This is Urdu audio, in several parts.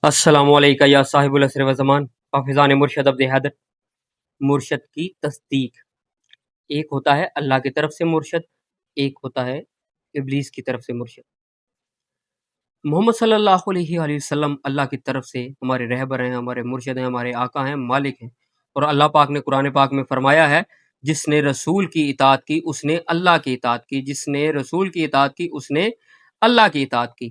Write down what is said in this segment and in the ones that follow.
السلام علیکم یا صاحب العصر و زمان، حافظان مرشد عبد حیدر۔ مرشد کی تصدیق، ایک ہوتا ہے اللہ کی طرف سے مرشد، ایک ہوتا ہے ابلیس کی طرف سے مرشد۔ محمد صلی اللہ علیہ وآلہ وسلم اللہ کی طرف سے ہمارے رہبر ہیں، ہمارے مرشد ہیں، ہمارے آقا ہیں، مالک ہیں، اور اللہ پاک نے قرآن پاک میں فرمایا ہے جس نے رسول کی اطاعت کی اس نے اللہ کی اطاعت کی، جس نے رسول کی اطاعت کی اس نے اللہ کی اطاعت کی۔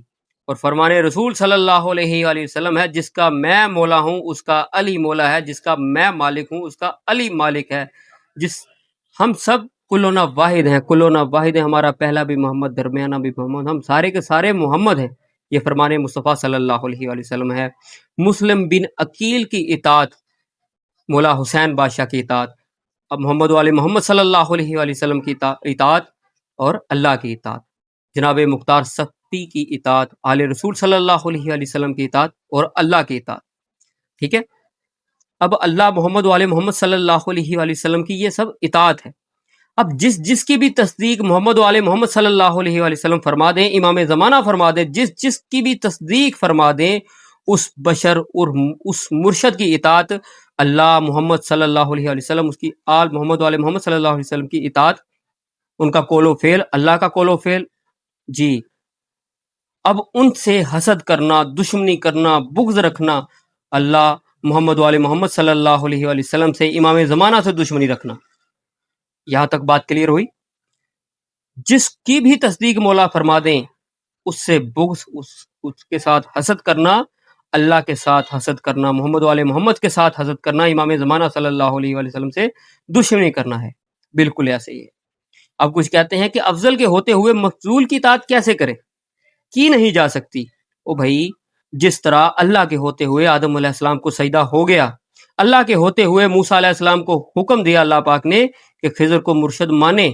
اور فرمان رسول صلی اللہ علیہ وآلہ وسلم ہے جس کا میں مولا ہوں اس کا علی مولا ہے، جس کا میں مالک ہوں اس کا علی مالک ہے۔ ہم سب کلنا واحد ہیں، کلنا واحد ہیں، ہمارا پہلا بھی محمد، درمیانہ بھی محمد، ہم سارے کے سارے محمد ہیں۔ یہ فرمان مصطفیٰ صلی اللہ علیہ وآلہ وسلم ہے۔ مسلم بن عقیل کی اطاعت، مولا حسین بادشاہ کی اطاعت، اب محمد والے محمد صلی اللہ علیہ وآلہ وسلم کی اطاعت اور اللہ کی اطاعت، جناب مختار سختی کی اطاعت، آل رسول صلی اللہ علیہ وآلہ وسلم کی اطاعت اور اللہ کی اطاعت۔ ٹھیک ہے، اب اللہ محمد والے محمد صلی اللہ علیہ وآلہ وسلم کی یہ سب اطاعت ہے۔ اب جس کی بھی تصدیق محمد والے محمد صلی اللہ علیہ وآلہ وسلم فرما دیں، امام زمانہ فرما دیں، جس کی بھی تصدیق فرما دیں، اس بشر اور اس مرشد کی اطاعت، اللہ محمد صلی اللہ علیہ وآلہ وسلم، اس کی آل محمد والے محمد صلی اللہ علیہ وسلم کی اطاعت، ان کا قول و فعل اللہ کا قول و فعل۔ جی، اب ان سے حسد کرنا، دشمنی کرنا، بغض رکھنا، اللہ محمد والے محمد صلی اللہ علیہ وآلہ وسلم سے، امام زمانہ سے دشمنی رکھنا۔ یہاں تک بات کلیئر ہوئی؟ جس کی بھی تصدیق مولا فرما دیں اس سے بغض، اس کے ساتھ حسد کرنا، اللہ کے ساتھ حسد کرنا، محمد والے محمد کے ساتھ حسد کرنا، امام زمانہ صلی اللہ علیہ وآلہ وسلم سے دشمنی کرنا ہے۔ بالکل ایسے ہی ہے۔ اب کچھ کہتے ہیں کہ افضل کے ہوتے ہوئے مفضول کی اطاعت کیسے کرے، کی نہیں جا سکتی۔ او بھائی، جس طرح اللہ کے ہوتے ہوئے آدم علیہ السلام کو سجدہ ہو گیا، اللہ کے ہوتے ہوئے موسیٰ علیہ السلام کو حکم دیا اللہ پاک نے کہ خضر کو مرشد مانے،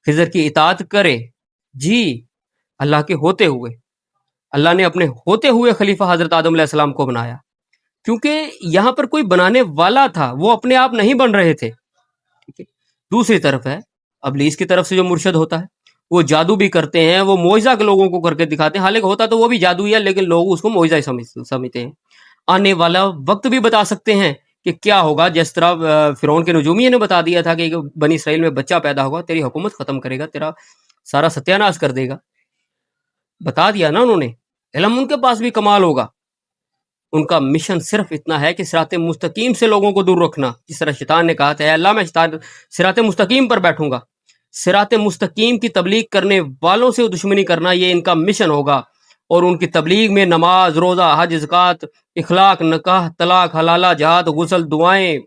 خضر کی اطاعت کرے۔ جی، اللہ کے ہوتے ہوئے، اللہ نے اپنے ہوتے ہوئے خلیفہ حضرت آدم علیہ السلام کو بنایا، کیونکہ یہاں پر کوئی بنانے والا تھا، وہ اپنے آپ نہیں بن رہے تھے۔ ٹھیک ہے، دوسری طرف ہے ابلیس کی طرف سے جو مرشد ہوتا ہے، وہ جادو بھی کرتے ہیں، وہ معجزہ کے لوگوں کو کر کے دکھاتے ہیں، حالانکہ ہوتا تو وہ بھی جادو ہی ہے، لیکن لوگ اس کو معجزہ ہی سمجھتے ہیں۔ آنے والا وقت بھی بتا سکتے ہیں کہ کیا ہوگا، جس طرح فرعون کے نجومی نے بتا دیا تھا کہ بنی اسرائیل میں بچہ پیدا ہوگا، تیری حکومت ختم کرے گا، تیرا سارا ستیہ ناش کر دے گا، بتا دیا نا انہوں نے۔ علم ان کے پاس بھی کمال ہوگا۔ ان کا مشن صرف اتنا ہے کہ صراط مستقیم سے لوگوں کو دور رکھنا، جس طرح شیطان نے کہا تھا اے اللہ میں صراط مستقیم پر بیٹھوں گا، صراط مستقیم کی تبلیغ کرنے والوں سے دشمنی کرنا، یہ ان کا مشن ہوگا۔ اور ان کی تبلیغ میں نماز، روزہ، حج، زکوٰۃ، اخلاق، نکاح، طلاق، حلالہ، جہاد، غسل، دعائیں،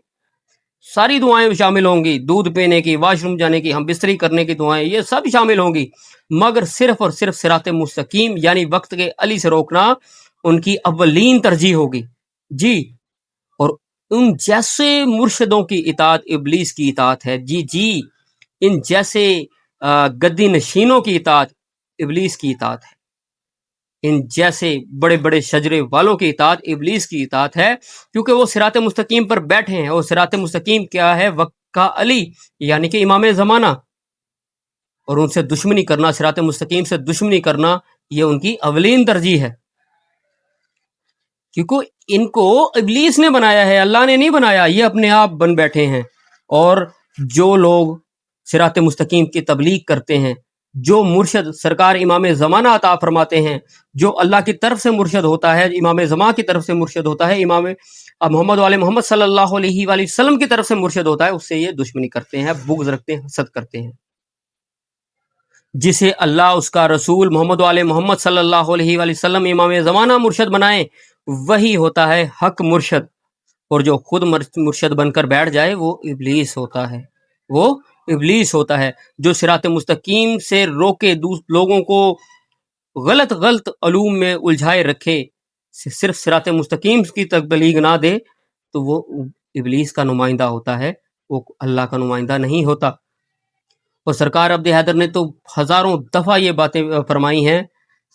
ساری دعائیں شامل ہوں گی، دودھ پینے کی، واش روم جانے کی، ہم بستری کرنے کی دعائیں، یہ سب شامل ہوں گی، مگر صرف اور صرف صراط مستقیم یعنی وقت کے علی سے روکنا ان کی اولین ترجیح ہوگی۔ جی، اور ان جیسے مرشدوں کی اطاعت ابلیس کی اطاعت ہے۔ جی، ان جیسے گدی نشینوں کی اطاعت ابلیس کی اطاعت ہے، ان جیسے بڑے بڑے شجرے والوں کی اطاعت ابلیس کی اطاعت ہے، کیونکہ وہ صراط مستقیم پر بیٹھے ہیں۔ اور صراط مستقیم کیا ہے؟ وقت کا علی یعنی کہ امام زمانہ، اور ان سے دشمنی کرنا، صراط مستقیم سے دشمنی کرنا، یہ ان کی اولین ترجیح ہے، کیونکہ ان کو ابلیس نے بنایا ہے، اللہ نے نہیں بنایا، یہ اپنے آپ بن بیٹھے ہیں۔ اور جو لوگ صراط مستقیم کی تبلیغ کرتے ہیں، جو مرشد سرکار امام زمانہ عطا فرماتے ہیں، جو اللہ کی طرف سے مرشد ہوتا ہے، امام زمان کی طرف سے مرشد ہوتا ہے، امام محمد والے محمد صلی اللہ علیہ وآلہ وسلم کی طرف سے مرشد ہوتا ہے، اس سے یہ دشمنی کرتے ہیں، بغض رکھتے ہیں، حسد کرتے ہیں۔ جسے اللہ، اس کا رسول محمد والے محمد صلی اللہ علیہ وآلہ وسلم امام زمانہ مرشد بنائے، وہی ہوتا ہے حق مرشد، اور جو خود مرشد بن کر بیٹھ جائے وہ ابلیس ہوتا ہے، وہ ابلیس ہوتا ہے، جو صراط مستقیم سے روکے، لوگوں کو غلط علوم میں الجھائے رکھے، صرف صراط مستقیم کی تبلیغ نہ دے، تو وہ ابلیس کا نمائندہ ہوتا ہے، وہ اللہ کا نمائندہ نہیں ہوتا۔ اور سرکار عبد حیدر نے تو ہزاروں دفعہ یہ باتیں فرمائی ہیں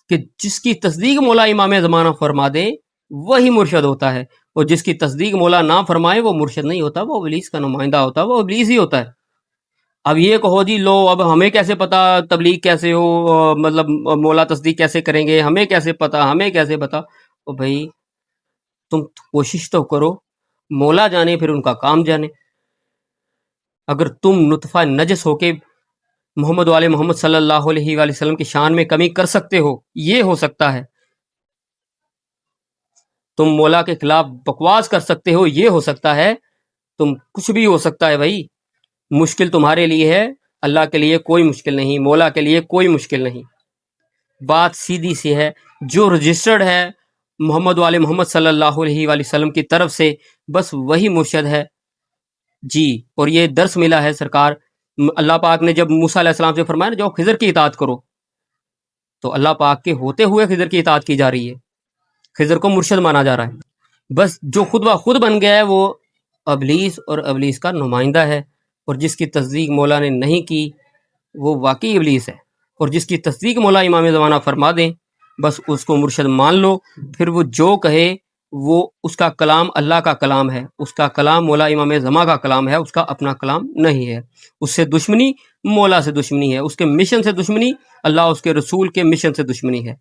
کہ جس کی تصدیق مولا امام زمانہ فرما دے وہی مرشد ہوتا ہے، اور جس کی تصدیق مولا نہ فرمائے وہ مرشد نہیں ہوتا، وہ ابلیس کا نمائندہ ہوتا ہے، وہ ابلیس ہی ہوتا ہے۔ اب یہ کہو جی لو، اب ہمیں کیسے پتا تبلیغ کیسے ہو، مطلب مولا تصدیق کیسے کریں گے، ہمیں کیسے پتا، ہمیں کیسے پتا؟ او بھائی، تم کوشش تو کرو، مولا جانے پھر ان کا کام جانے۔ اگر تم نطفہ نجس ہو کے محمد والے محمد صلی اللہ علیہ وآلہ وسلم کی شان میں کمی کر سکتے ہو، یہ ہو سکتا ہے۔ تم مولا کے خلاف بکواس کر سکتے ہو، یہ ہو سکتا ہے۔ تم کچھ بھی ہو سکتا ہے بھائی، مشکل تمہارے لیے ہے، اللہ کے لیے کوئی مشکل نہیں، مولا کے لیے کوئی مشکل نہیں۔ بات سیدھی سی ہے، جو رجسٹرڈ ہے محمد والے محمد صلی اللہ علیہ وآلہ وسلم کی طرف سے، بس وہی مرشد ہے جی۔ اور یہ درس ملا ہے سرکار اللہ پاک نے جب موسیٰ علیہ السلام سے فرمایا نا جو خضر کی اطاعت کرو، تو اللہ پاک کے ہوتے ہوئے خضر کی اطاعت کی جا رہی ہے، خضر کو مرشد مانا جا رہا ہے۔ بس جو خود بخود بن گیا ہے وہ ابلیس اور ابلیس کا نمائندہ ہے، اور جس کی تصدیق مولا نے نہیں کی وہ واقعی ابلیس ہے، اور جس کی تصدیق مولا امام زمانہ فرما دیں بس اس کو مرشد مان لو، پھر وہ جو کہے وہ اس کا کلام اللہ کا کلام ہے، اس کا کلام مولا امام زمانہ کا کلام ہے، اس کا اپنا کلام نہیں ہے۔ اس سے دشمنی مولا سے دشمنی ہے، اس کے مشن سے دشمنی اللہ اس کے رسول کے مشن سے دشمنی ہے۔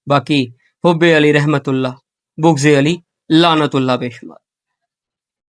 باقی حب علی رحمت اللہ، بغض علی لعنت اللہ بے شمار۔